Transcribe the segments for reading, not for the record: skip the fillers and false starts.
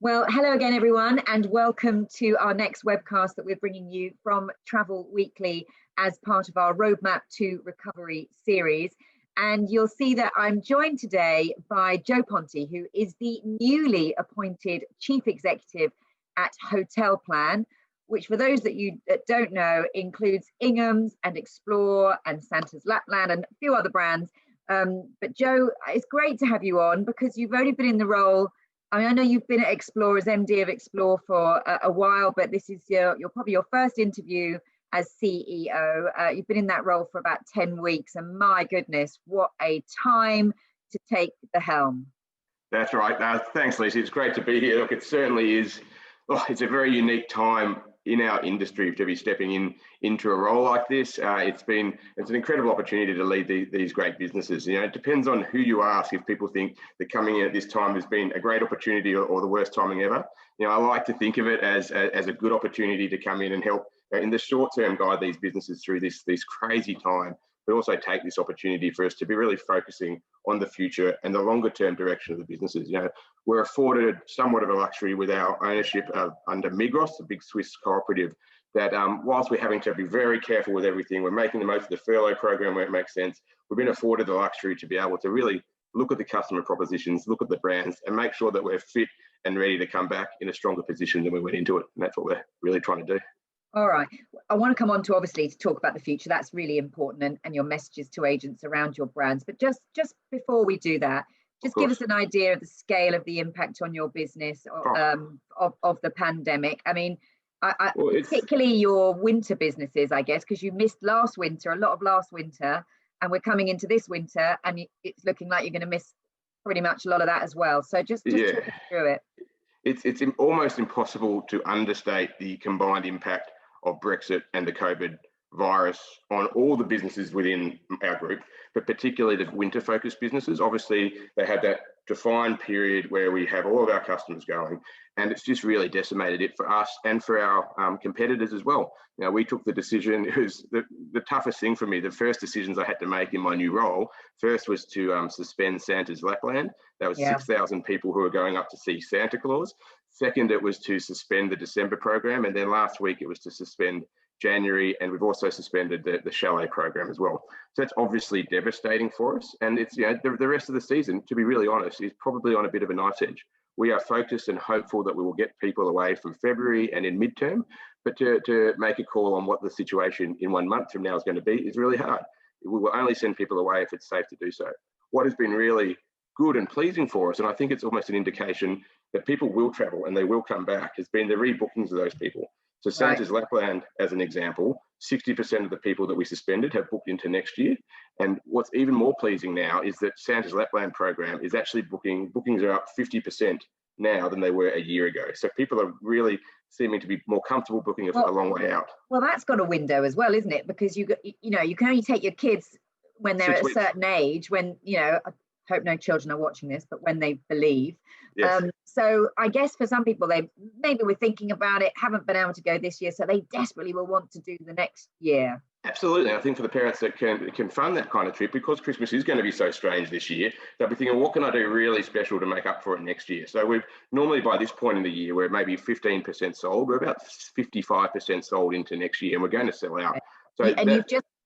Well, hello again, everyone, and welcome to our next webcast that we're bringing you from Travel Weekly as part of our Roadmap to Recovery series. And you'll see that I'm joined today by Joe Ponte, who is the newly appointed Chief Executive at Hotelplan, which for those that don't know, includes Ingham's and Explore and Santa's Lapland and a few other brands. But Joe, it's great to have you on because you've only been in the role. I know you've been at Explore as MD of Explore for a while, but this is probably your first interview as CEO. You've been in that role for about 10 weeks, and my goodness, what a time to take the helm. That's right. Thanks, Lisa. It's great to be here. Look, it certainly is. It's a very unique time in our industry to be stepping into a role like this. It's an incredible opportunity to lead these great businesses. You know, it depends on who you ask if people think that coming in at this time has been a great opportunity or the worst timing ever. You know, I like to think of it as a good opportunity to come in and help in the short term guide these businesses through this crazy time, but also take this opportunity for us to be really focusing on the future and the longer term direction of the businesses. You know, we're afforded somewhat of a luxury with our ownership under Migros, a big Swiss cooperative, that whilst we're having to be very careful with everything, we're making the most of the furlough program where it makes sense. We've been afforded the luxury to be able to really look at the customer propositions, look at the brands, and make sure that we're fit and ready to come back in a stronger position than we went into it. And that's what we're really trying to do. All right. I want to come on to obviously to talk about the future. That's really important, and your messages to agents around your brands. But just before we do that, just give us an idea of the scale of the impact on your business of the pandemic. I mean, particularly your winter businesses, I guess, because you missed a lot of last winter, and we're coming into this winter, and it's looking like you're going to miss pretty much a lot of that as well. So just talk us through it. It's almost impossible to understate the combined impact of Brexit and the COVID virus on all the businesses within our group, but particularly the winter focused businesses. Obviously, they had that defined period where we have all of our customers going, and it's just really decimated it for us and for our competitors as well. Now, we took the decision. It was the toughest thing for me. The first decisions I had to make in my new role, first was to suspend Santa's Lapland. That was 6,000 people who were going up to see Santa Claus. Second, it was to suspend the December program. And then last week, it was to suspend January. And we've also suspended the Chalet program as well. So that's obviously devastating for us. And it's, you know, the rest of the season, to be really honest, is probably on a bit of a knife's edge. We are focused and hopeful that we will get people away from February and in midterm, but to make a call on what the situation in 1 month from now is going to be is really hard. We will only send people away if it's safe to do so. What has been really good and pleasing for us, and I think it's almost an indication that people will travel and they will come back, has been the rebookings of those people. So Santa's Lapland, as an example, 60% of the people that we suspended have booked into next year. And what's even more pleasing now is that Santa's Lapland program is actually bookings are up 50% now than they were a year ago. So people are really seeming to be more comfortable booking a long way out. Well, that's got a window as well, isn't it? Because you can only take your kids when they're at a certain age, when, you know, I hope no children are watching this, but when they believe. Yes. So I guess for some people, they maybe were thinking about it, haven't been able to go this year, so they desperately will want to do the next year. Absolutely. I think for the parents that can fund that kind of trip, because Christmas is going to be so strange this year, they'll be thinking, what can I do really special to make up for it next year? So we've normally, by this point in the year, we're maybe 15% sold. We're about 55% sold into next year, and we're going to sell out. So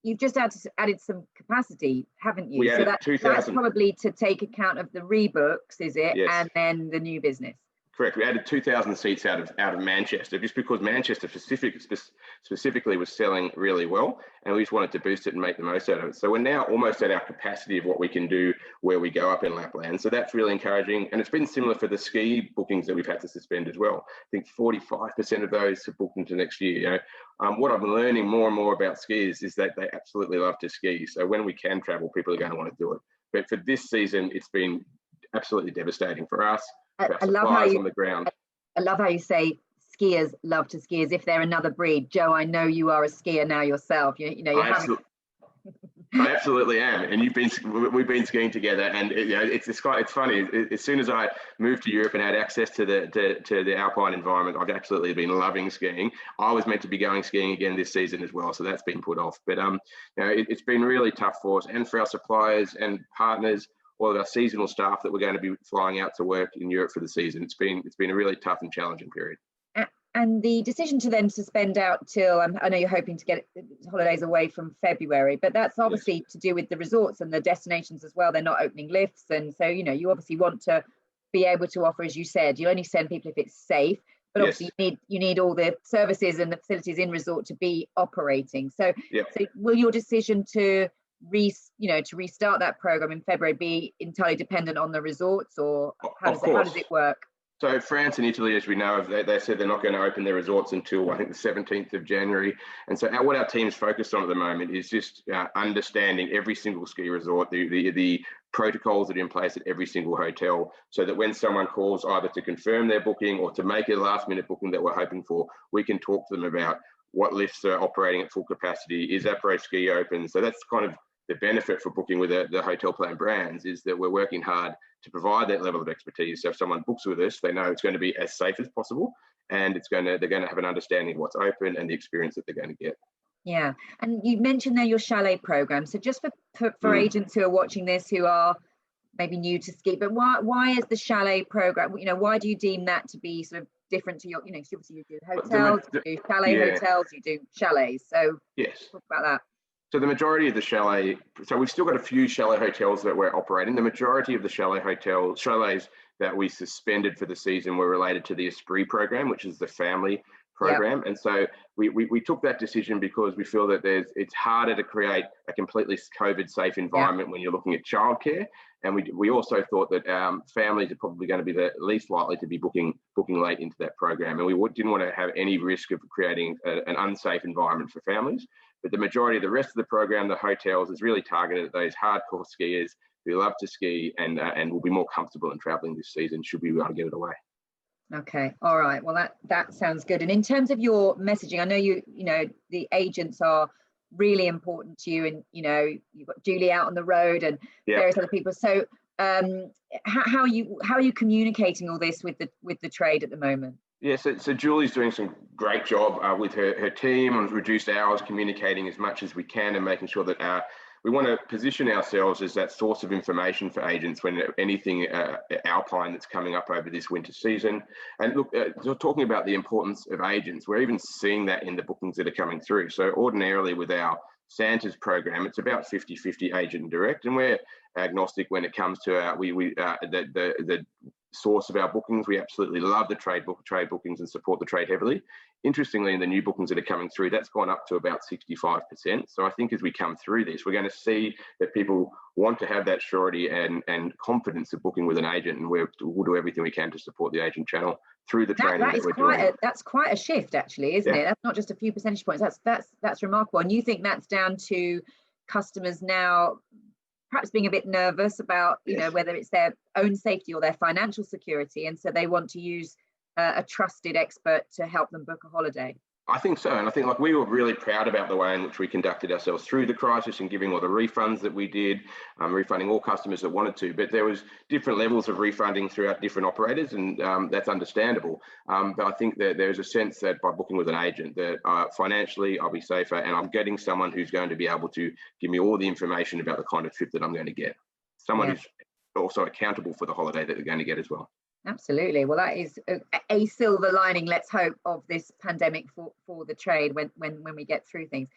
you've just added some capacity, haven't you? So that's probably to take account of the rebooks, is it? Yes. And then the new business. Correct. We added 2,000 seats out of Manchester, just because Manchester specifically was selling really well, and we just wanted to boost it and make the most out of it. So we're now almost at our capacity of what we can do where we go up in Lapland. So that's really encouraging, and it's been similar for the ski bookings that we've had to suspend as well. I think 45% of those have booked into next year. You know, what I'm learning more and more about skiers is that they absolutely love to ski. So when we can travel, people are going to want to do it. But for this season, it's been absolutely devastating for us. I love how you say skiers love to ski as if they're another breed. Joe, I know you are a skier now yourself. I absolutely am, and we've been skiing together, and it's funny. As soon as I moved to Europe and had access to the alpine environment, I've absolutely been loving skiing. I was meant to be going skiing again this season as well, so that's been put off. But it's been really tough for us and for our suppliers and partners. all of our seasonal staff that we're going to be flying out to work in Europe for the season. It's been a really tough and challenging period. And the decision to then suspend out till, I know you're hoping to get holidays away from February, but that's obviously to do with the resorts and the destinations as well. They're not opening lifts. And so, you know, you obviously want to be able to offer, as you said, you only send people if it's safe, but obviously you need all the services and the facilities in resort to be operating. So, so will your decision to restart that program in February be entirely dependent on the resorts, or how does it work? So France and Italy, as we know, they said they're not going to open their resorts until, I think, the 17th of January. And so what our team's focused on at the moment is just understanding every single ski resort, the protocols that are in place at every single hotel, so that when someone calls either to confirm their booking or to make a last-minute booking that we're hoping for, we can talk to them about what lifts are operating at full capacity, is Apro Ski open? So that's kind of the benefit for booking with the Hotelplan brands, is that we're working hard to provide that level of expertise. So if someone books with us, they know it's going to be as safe as possible, and they're going to have an understanding of what's open and the experience that they're going to get. Yeah, and you mentioned there your Chalet program. So just for agents who are watching this who are maybe new to ski, but why is the Chalet program? You know, why do you deem that to be sort of different to your? You know, obviously you do hotels, you do chalet hotels, you do chalets. So talk about that. So the majority of the chalet, so we've still got a few chalet hotels that we're operating. The majority of the chalets that we suspended for the season were related to the Esprit program, which is the family program. And so we took that decision because we feel that it's harder to create a completely COVID safe environment when you're looking at childcare. And we also thought that families are probably going to be the least likely to be booking late into that program. And we didn't want to have any risk of creating an unsafe environment for families. But the majority of the rest of the program, the hotels, is really targeted at those hardcore skiers who love to ski and will be more comfortable in traveling this season should we be able to get it away. Okay, all right. Well, that sounds good. And in terms of your messaging, I know you know the agents are really important to you, and you know you've got Julie out on the road and various other people. So how are you communicating all this with the trade at the moment? Yeah, so Julie's doing some great job with her team on reduced hours, communicating as much as we can and making sure that we want to position ourselves as that source of information for agents when anything alpine that's coming up over this winter season. And look, talking about the importance of agents, we're even seeing that in the bookings that are coming through. So ordinarily with our Santa's program, it's about 50-50 agent and direct, and we're agnostic when it comes to the source of our bookings. We absolutely love the trade bookings and support the trade heavily. Interestingly, in the new bookings that are coming through, that's gone up to about 65%. So I think as we come through this, we're going to see that people want to have that surety and confidence of booking with an agent, and we'll do everything we can to support the agent channel through the training that we're doing. That's quite a shift, actually, isn't it? That's not just a few percentage points. That's remarkable. And you think that's down to customers now perhaps being a bit nervous about, you know, whether it's their own safety or their financial security, and so they want to use a trusted expert to help them book a holiday? I think so, and I think we were really proud about the way in which we conducted ourselves through the crisis and giving all the refunds that we did, refunding all customers that wanted to. But there was different levels of refunding throughout different operators, and that's understandable. But I think that there's a sense that by booking with an agent, that financially I'll be safer, and I'm getting someone who's going to be able to give me all the information about the kind of trip that I'm going to get. Someone who's also accountable for the holiday that they're going to get as well. Absolutely. Well, that is a silver lining, let's hope, of this pandemic for the trade when we get through things.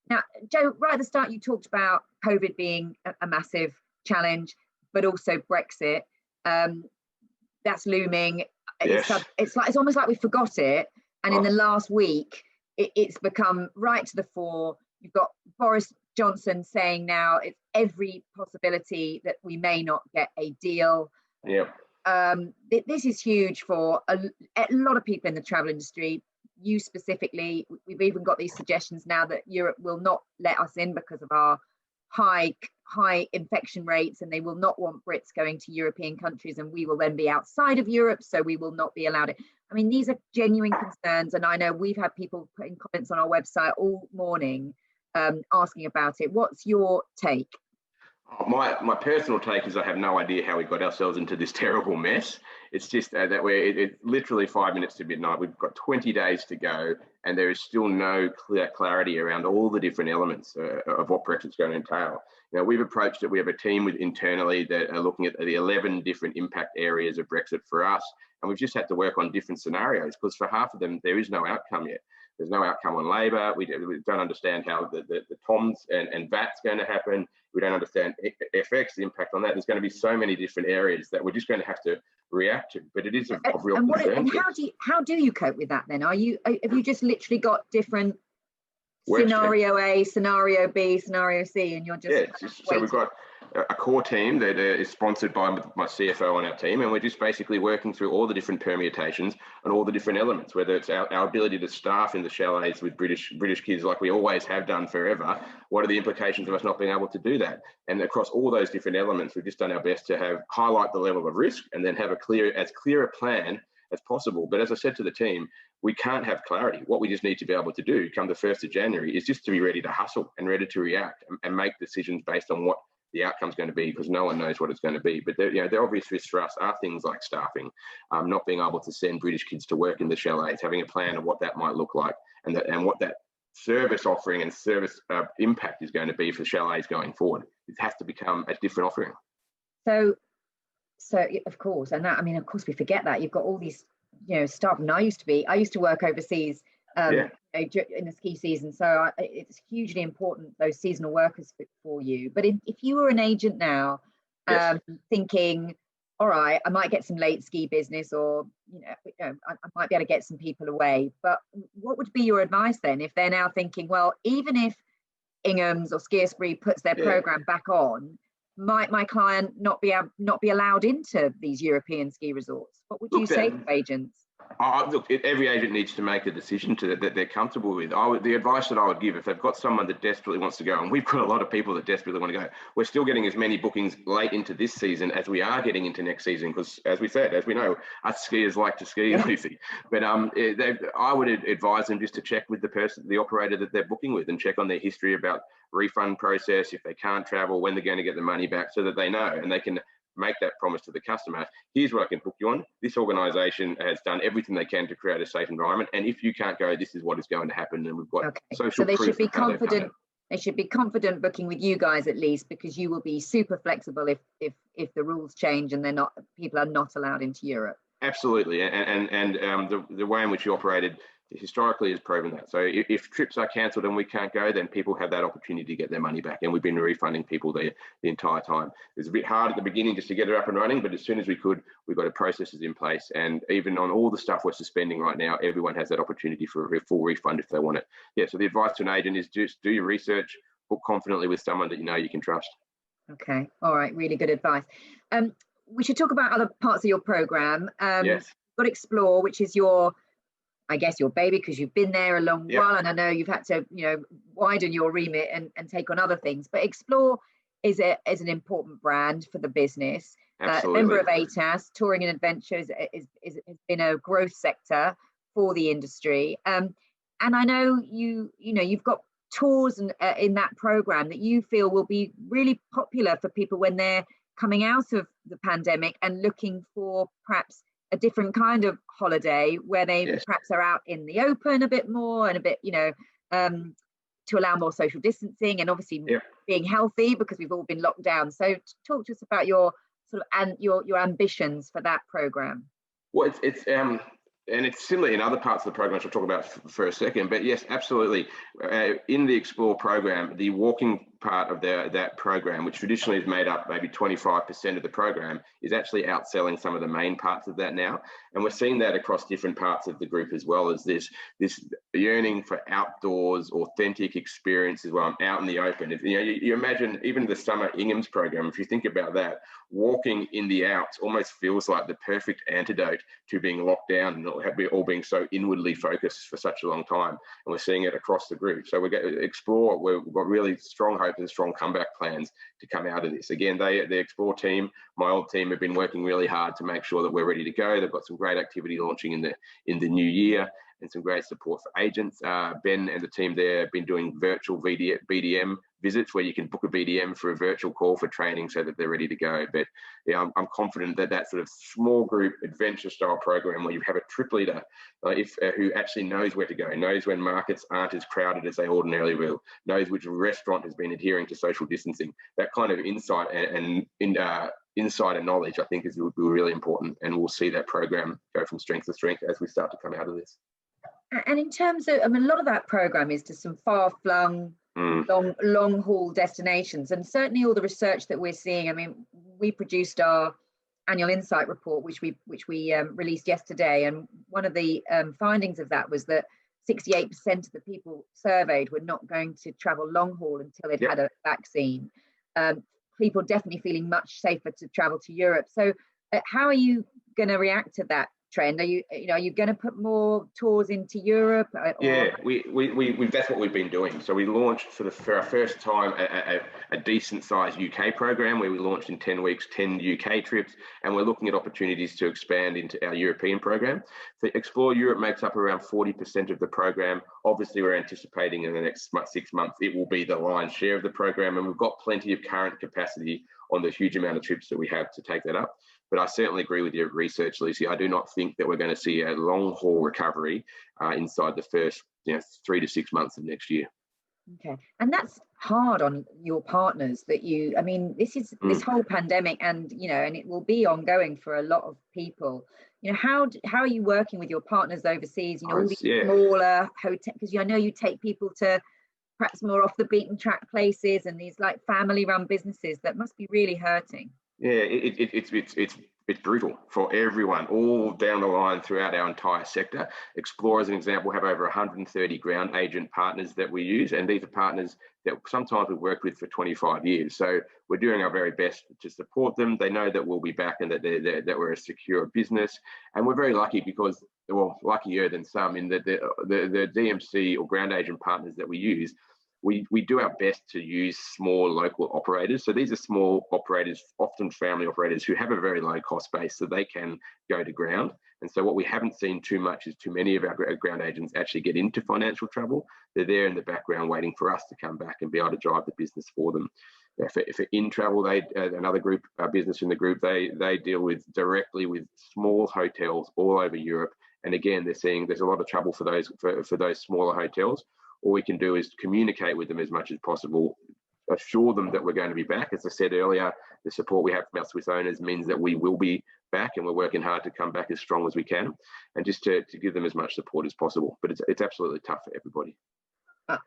Now, Joe, right at the start, you talked about COVID being a massive challenge, but also Brexit. That's looming. Yes. It's almost like we forgot it. And in the last week, it's become right to the fore. You've got Boris Johnson saying now it's every possibility that we may not get a deal. Yeah. This is huge for a lot of people in the travel industry. You specifically, we've even got these suggestions now that Europe will not let us in because of our high infection rates, and they will not want Brits going to European countries, and we will then be outside of Europe, so we will not be allowed it. I mean, these are genuine concerns, and I know we've had people putting comments on our website all morning asking about it. What's your take? My personal take is I have no idea how we got ourselves into this terrible mess. It's just that it's literally 5 minutes to midnight. We've got 20 days to go, and there is still no clear clarity around all the different elements of what Brexit's going to entail. Now, we've approached it. We have a team internally that are looking at the 11 different impact areas of Brexit for us. And we've just had to work on different scenarios because for half of them, there is no outcome yet. There's no outcome on labour. We don't understand how the TOMs and VAT's going to happen. We don't understand FX, the impact on that. There's going to be so many different areas that we're just going to have to react to. But it is of real concern. And how do you cope with that then? Have you just literally got different scenario A, scenario B, scenario C, and you're just so we've got a core team that is sponsored by my CFO on our team, and we're just basically working through all the different permutations and all the different elements, whether it's our ability to staff in the chalets with British kids like we always have done forever. What are the implications of us not being able to do that? And across all those different elements, we've just done our best to highlight the level of risk and then have as clear a plan as possible. But as I said to the team, we can't have clarity. What we just need to be able to do come the 1st of January is just to be ready to hustle and ready to react and make decisions based on what the outcome's going to be, because no one knows what it's going to be. But the obvious risks for us are things like staffing, not being able to send British kids to work in the chalets, having a plan of what that might look like, and what that service offering and service impact is going to be for chalets going forward. It has to become a different offering. So of course, and that, I mean, of course, we forget that you've got all these, staff. And I used to work overseas in the ski season, so it's hugely important, those seasonal workers for you. But if you were an agent now, thinking, all right, I might get some late ski business, or I might be able to get some people away, but what would be your advice then if they're now thinking, well, even if Ingham's or Ski Esprit puts their program back on, might my client not be allowed into these European ski resorts? What would you say to agents? Look, every agent needs to make a decision that they're comfortable with. The advice that I would give, if they've got someone that desperately wants to go, and we've got a lot of people that desperately want to go, we're still getting as many bookings late into this season as we are getting into next season, because as we know, us skiers like to ski, Lucy. But I would advise them just to check with the operator that they're booking with, and check on their history about refund process, if they can't travel, when they're going to get the money back, so that they know and they can make that promise to the customer. Here's what I can book you on. This organisation has done everything they can to create a safe environment, and if you can't go, this is what is going to happen. And we've got social proof. So they should be confident. They should be confident booking with you guys at least, because you will be super flexible if the rules change and people are not allowed into Europe. Absolutely, and the way in which you operated historically has proven that. So if trips are cancelled and we can't go, then people have that opportunity to get their money back, and we've been refunding people the entire time. It was a bit hard at the beginning just to get it up and running, but as soon as we could, we've got processes in place, and even on all the stuff we're suspending right now, everyone has that opportunity for a full refund if they want it. So the advice to an agent is just do your research, book confidently with someone that you can trust. Okay, all right, really good advice. We should talk about other parts of your program. Yes. You've got Explore, which is your baby, because you've been there a long while, and I know you've had to widen your remit and take on other things, but Explore is an important brand for the business. Member of ATAS, touring and adventures has been a growth sector for the industry, and I know you've got tours in that program that you feel will be really popular for people when they're coming out of the pandemic and looking for perhaps a different kind of holiday, where they perhaps are out in the open a bit more, and a bit, to allow more social distancing, and obviously being healthy, because we've all been locked down. So talk to us about your your ambitions for that program. Well, it's similar in other parts of the program, which I'll talk about for a second. But yes, absolutely. In the Explore program, the walking part of that program, which traditionally is made up maybe 25% of the program, is actually outselling some of the main parts of that now. And we're seeing that across different parts of the group, as well as this yearning for outdoors, authentic experiences where I'm out in the open. You imagine even the summer Ingham's program, if you think about that, walking in the Alps almost feels like the perfect antidote to being locked down and all being so inwardly focused for such a long time. And we're seeing it across the group. So we're going to Explore. We've got really strong hope and strong comeback plans to come out of this. Again, the Explore team, my old team, have been working really hard to make sure that we're ready to go. They've got some great activity launching in the new year. and some great support for agents. Ben and the team there have been doing virtual BDM visits where you can book a BDM for a virtual call for training so that they're ready to go. But yeah, I'm confident that that sort of small group adventure style program where you have a trip leader who actually knows where to go, knows when markets aren't as crowded as they ordinarily will, knows which restaurant has been adhering to social distancing. That kind of insight and insider knowledge, I think, will be really important, and we'll see that program go from strength to strength as we start to come out of this. And in terms of, I mean, a lot of that program is to some far-flung, long haul destinations, and certainly all the research that we're seeing. I mean, we produced our annual insight report, which we released yesterday, and one of the findings of that was that 68% of the people surveyed were not going to travel long haul until they'd had a vaccine. People definitely feeling much safer to travel to Europe. So how are you going to react to that trend? Are you going to put more tours into Europe? Yeah, we that's what we've been doing. So we launched for our first time a decent sized UK program where we launched in 10 weeks, 10 UK trips, and we're looking at opportunities to expand into our European program. So Explore Europe makes up around 40% of the program. Obviously, we're anticipating in the next 6 months, it will be the lion's share of the program, and we've got plenty of current capacity on the huge amount of trips that we have to take that up. But I certainly agree with your research, Lucy. I do not think that we're going to see a long haul recovery inside the first 3 to 6 months of next year. Okay, and that's hard on your partners that I mean, this whole pandemic, and and it will be ongoing for a lot of people. How are you working with your partners overseas? All these smaller hotels, because I know you take people to perhaps more off the beaten track places, and these like family run businesses that must be really hurting. Yeah, it's brutal for everyone, all down the line throughout our entire sector. Explore, as an example, have over 130 ground agent partners that we use, and these are partners that sometimes we've worked with for 25 years. So we're doing our very best to support them. They know that we'll be back and that we're a secure business, and we're very lucky because, well, luckier than some, in that the DMC or ground agent partners that we use. We do our best to use small local operators. So these are small operators, often family operators, who have a very low cost base, so they can go to ground. And so what we haven't seen too much is too many of our ground agents actually get into financial trouble. They're there in the background waiting for us to come back and be able to drive the business for them. If in travel, another group, business in the group, they deal directly with small hotels all over Europe. And again, they're seeing there's a lot of trouble for those smaller hotels. All we can do is communicate with them as much as possible, assure them that we're going to be back. As I said earlier, the support we have from our Swiss owners means that we will be back, and we're working hard to come back as strong as we can, and just to give them as much support as possible. But it's absolutely tough for everybody.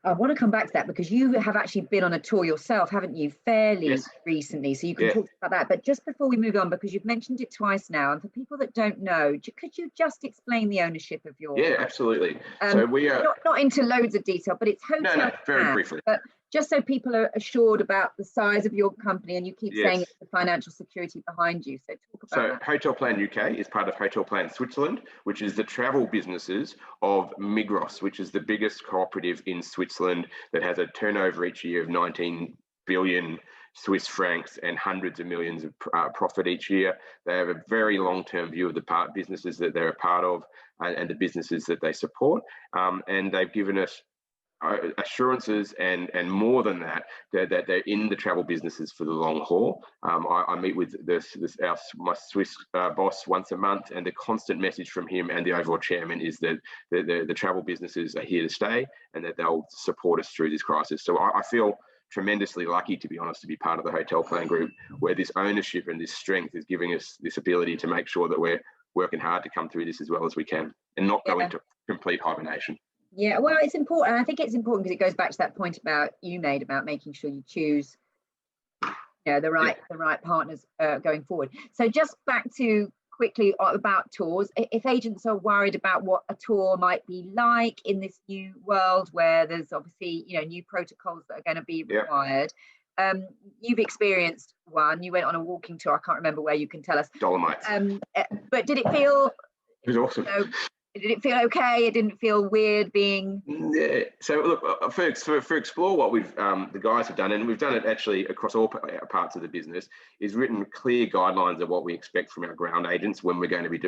I want to come back to that, because you have actually been on a tour yourself, haven't you, fairly recently? So you can talk about that. But just before we move on, because you've mentioned it twice now, and for people that don't know, could you just explain the ownership of your? Yeah, absolutely. So we are not into loads of detail, but it's Hotelplan. No, very briefly. But just so people are assured about the size of your company, and you keep saying it's the financial security behind you. So talk about that. Hotelplan UK is part of Hotelplan Switzerland, which is the travel businesses of Migros, which is the biggest cooperative in Switzerland that has a turnover each year of 19 billion Swiss francs and hundreds of millions of profit each year. They have a very long-term view of the businesses that they're a part of and the businesses that they support. And they've given us assurances and more than that they're in the travel businesses for the long haul. I meet with my Swiss boss once a month, and the constant message from him and the overall chairman is that the travel businesses are here to stay, and that they'll support us through this crisis. So I feel tremendously lucky, to be honest, to be part of the Hotelplan group, where this ownership and this strength is giving us this ability to make sure that we're working hard to come through this as well as we can and not go into complete hibernation. Yeah, well, it's important. I think it's important because it goes back to that point you made about making sure you choose the right partners going forward. So just back to quickly about tours. If agents are worried about what a tour might be like in this new world where there's obviously new protocols that are going to be required, you've experienced one. You went on a walking tour. I can't remember where. You can tell us. Dolomites. But did it feel? It was awesome. Did it feel okay? It didn't feel weird being... Yeah. So look, for Explore, what we've the guys have done, and we've done it actually across all parts of the business, is written clear guidelines of what we expect from our ground agents when we're going to be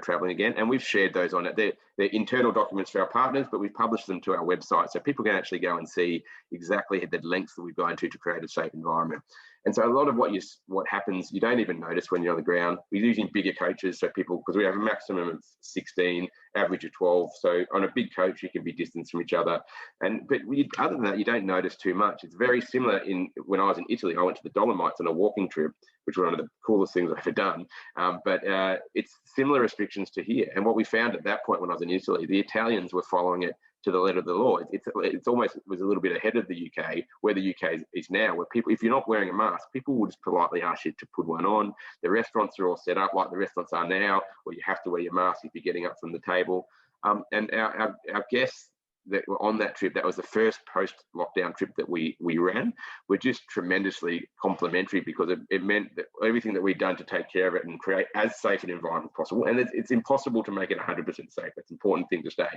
travelling again, and we've shared those on it. They're internal documents for our partners, but we've published them to our website, so people can actually go and see exactly the lengths that we've gone to create a safe environment. And so a lot of what happens, you don't even notice when you're on the ground. We're using bigger coaches, so people, because we have a maximum of 16, average of 12. So on a big coach, you can be distanced from each other. But other than that, you don't notice too much. It's very similar when I was in Italy. I went to the Dolomites on a walking trip, which was one of the coolest things I've ever done. But it's similar restrictions to here. And what we found at that point when I was in Italy, the Italians were following it to the letter of the law. It's almost was a little bit ahead of the UK, where the UK is now, where people, if you're not wearing a mask, people will just politely ask you to put one on. The restaurants are all set up like the restaurants are now, where you have to wear your mask if you're getting up from the table. And our guests that were on that trip, that was the first post-lockdown trip that we ran, were just tremendously complimentary, because it meant that everything that we'd done to take care of it and create as safe an environment as possible. And it's impossible to make it 100% safe. That's an important thing to state.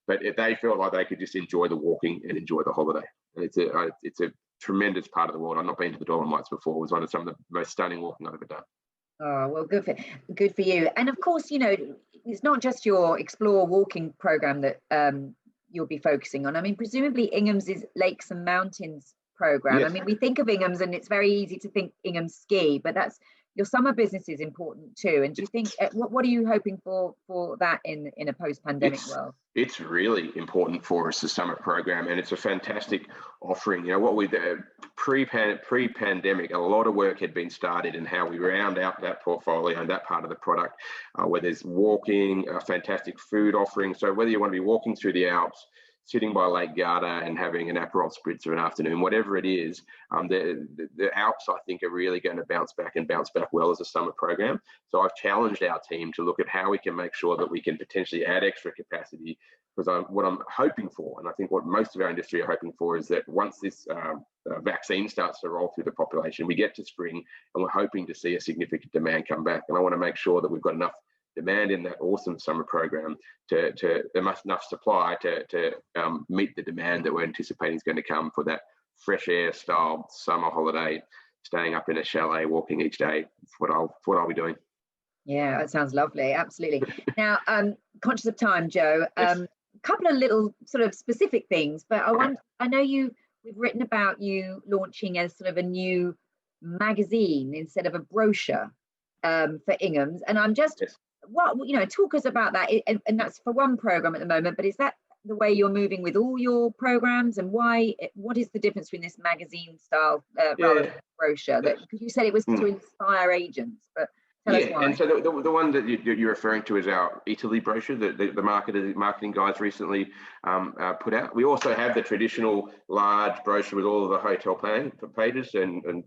But they felt like they could just enjoy the walking and enjoy the holiday. And it's a tremendous part of the world. I've not been to the Dolomites before. It was one of some of the most stunning walking I've ever done. Oh, well, good for you. And of course, you know, it's not just your Explore walking program that you'll be focusing on. I mean, presumably Ingham's is Lakes and Mountains program. Yes. I mean, we think of Ingham's and it's very easy to think Ingham's ski, but that's your summer business is important too. And do you think what are you hoping for that in a post-pandemic world? It's really important for us, the summer program, and it's a fantastic offering. You know, what we pre-pandemic, a lot of work had been started in how we round out that portfolio and that part of the product, where there's walking, a fantastic food offering. So whether you want to be walking through the Alps, sitting by Lake Garda and having an Aperol Spritz of an afternoon, whatever it is, the Alps, I think, are really going to bounce back well as a summer program. So I've challenged our team to look at how we can make sure that we can potentially add extra capacity, because what I'm hoping for, and I think what most of our industry are hoping for, is that once this vaccine starts to roll through the population, we get to spring and we're hoping to see a significant demand come back. And I want to make sure that we've got enough demand in that awesome summer program enough supply to meet the demand that we're anticipating is going to come for that fresh air style summer holiday, staying up in a chalet, walking each day. It's what I'll be doing. Yeah, that sounds lovely. Absolutely. Now, conscious of time, Joe, yes. A couple of little sort of specific things, but I know we've written about you launching as sort of a new magazine instead of a brochure for Ingham's, and I'm just talk us about that, and that's for one program at the moment, but is that the way you're moving with all your programs, and what is the difference between this magazine style rather than brochure? Because you said it was to inspire agents, but tell us why. And so the one that you're referring to is our Italy brochure that the marketing guys recently put out. We also have the traditional large brochure with all of the hotel plan pages and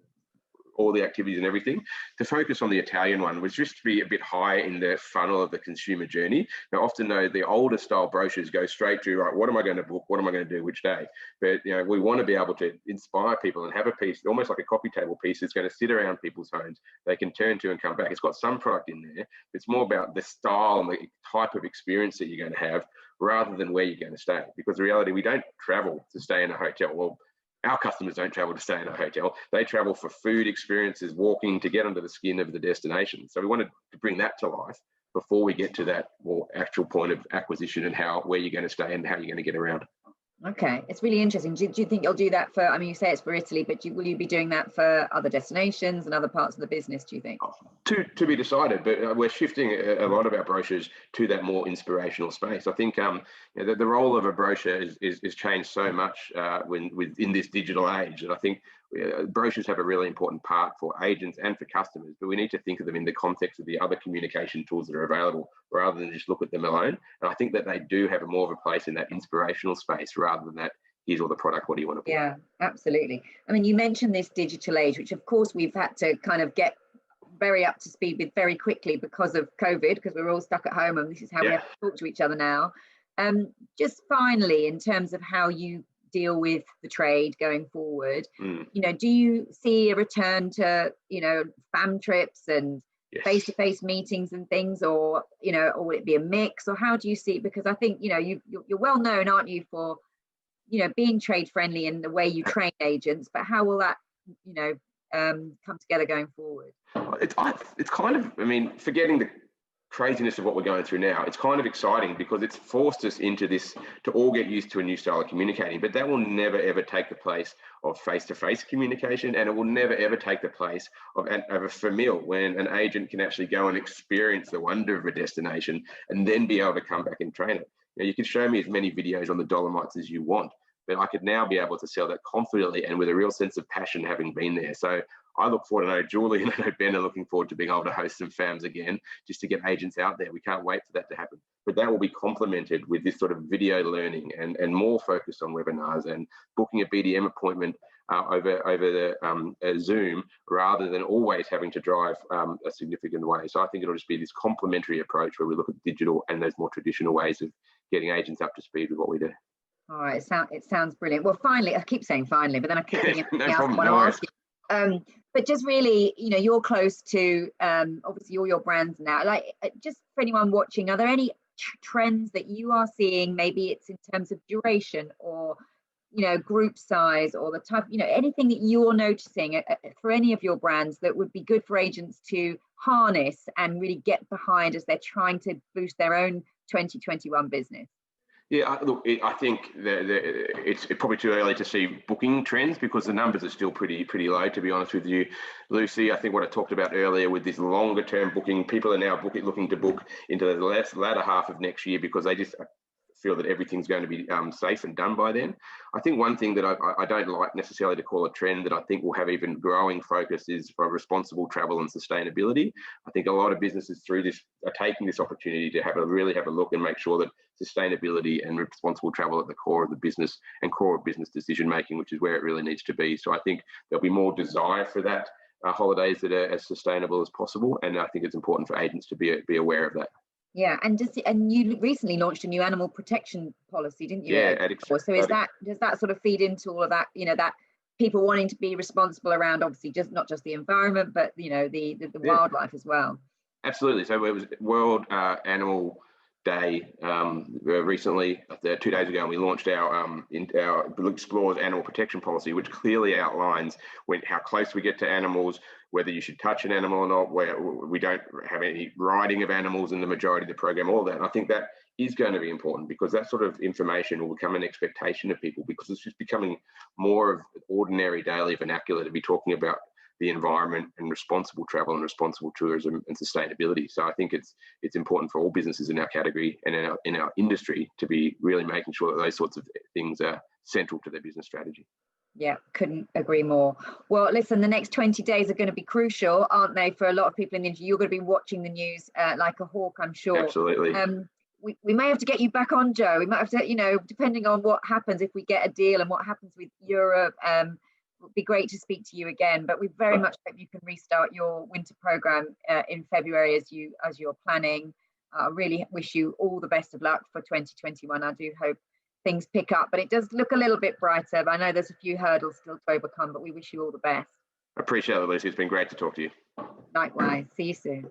all the activities and everything. To focus on the Italian one was just to be a bit higher in the funnel of the consumer journey. Now, often though, the older style brochures go straight to, right, what am I going to book? What am I going to do which day? But we want to be able to inspire people and have a piece, almost like a coffee table piece, that's going to sit around people's homes, they can turn to and come back. It's got some product in there. It's more about the style and the type of experience that you're going to have, rather than where you're going to stay. Because the reality, we don't travel to stay in a hotel. Well, our customers don't travel to stay in a hotel. They travel for food experiences, walking, to get under the skin of the destination. So we wanted to bring that to life before we get to that more actual point of acquisition and where you're going to stay and how you're going to get around. Okay, it's really interesting. Do you think you'll do that for, I mean, you say it's for Italy, but will you be doing that for other destinations and other parts of the business, do you think? To be decided, but we're shifting a lot of our brochures to that more inspirational space. I think the role of a brochure is changed so much in this digital age, and I think brochures have a really important part for agents and for customers, but we need to think of them in the context of the other communication tools that are available, rather than just look at them alone. And I think that they do have more of a place in that inspirational space, rather than that, here's all the product, what do you want to buy? Yeah, absolutely. I mean, you mentioned this digital age, which of course we've had to kind of get very up to speed with very quickly because of COVID, because we're all stuck at home and this is how we have to talk to each other now. Just finally, in terms of how you deal with the trade going forward, do you see a return to, fam trips and Yes. face-to-face meetings and things, or or will it be a mix, or how do you see it? Because I think you're well known, aren't you, for being trade friendly in the way you train agents, but how will that come together going forward? It's kind of, I mean, forgetting the craziness of what we're going through now, it's kind of exciting because it's forced us into this to all get used to a new style of communicating, but that will never ever take the place of face-to-face communication, and it will never ever take the place of a famille, when an agent can actually go and experience the wonder of a destination and then be able to come back and train it. You can show me as many videos on the Dolomites as you want, but I could now be able to sell that confidently and with a real sense of passion, having been there. So I look forward, I know Julie and I know Ben are looking forward to being able to host some FAMs again, just to get agents out there. We can't wait for that to happen. But that will be complemented with this sort of video learning and more focused on webinars and booking a BDM appointment over the Zoom, rather than always having to drive a significant way. So I think it'll just be this complementary approach where we look at digital and those more traditional ways of getting agents up to speed with what we do. All right, it sounds brilliant. Well, finally, I keep saying finally, but then I keep thinking no problem, I want to ask you. But just really, you're close to obviously all your brands now. Like, just for anyone watching, are there any trends that you are seeing? Maybe it's in terms of duration, or group size, or the type, anything that you're noticing for any of your brands that would be good for agents to harness and really get behind as they're trying to boost their own 2021 business. Yeah, look, I think it's probably too early to see booking trends because the numbers are still pretty low, to be honest with you, Lucy. I think what I talked about earlier with this longer term booking, people are now looking to book into the latter half of next year because they just feel that everything's going to be safe and done by then. I think one thing that I don't like necessarily to call a trend that I think will have even growing focus is for responsible travel and sustainability. I think a lot of businesses through this are taking this opportunity to really have a look and make sure that sustainability and responsible travel at the core of the business and core of business decision making, which is where it really needs to be. So I think there'll be more desire for that holidays that are as sustainable as possible, and I think it's important for agents to be aware of that. Yeah, and you recently launched a new animal protection policy, didn't you? Yeah, so does that sort of feed into all of that? That people wanting to be responsible around, obviously, not just the environment, but the wildlife as well. Absolutely. So it was World Animal Day recently, 2 days ago, and we launched our Explores Animal Protection Policy, which clearly outlines how close we get to animals, whether you should touch an animal or not, where we don't have any riding of animals in the majority of the program, all that. And I think that is going to be important because that sort of information will become an expectation of people, because it's just becoming more of ordinary daily vernacular to be talking about the environment and responsible travel and responsible tourism and sustainability. So I think it's important for all businesses in our category and in our industry to be really making sure that those sorts of things are central to their business strategy. Yeah, couldn't agree more. Well, listen, the next 20 days are going to be crucial, aren't they, for a lot of people in the industry? You're going to be watching the news like a hawk, I'm sure. Absolutely. We may have to get you back on, Joe. We might have to, depending on what happens, if we get a deal and what happens with Europe, it would be great to speak to you again. But we very much hope you can restart your winter program in February as you're planning. I really wish you all the best of luck for 2021. I do hope things pick up, but it does look a little bit brighter. But I know there's a few hurdles still to overcome, but we wish you all the best. I appreciate it, Lucy. It's been great to talk to you. Likewise. See you soon.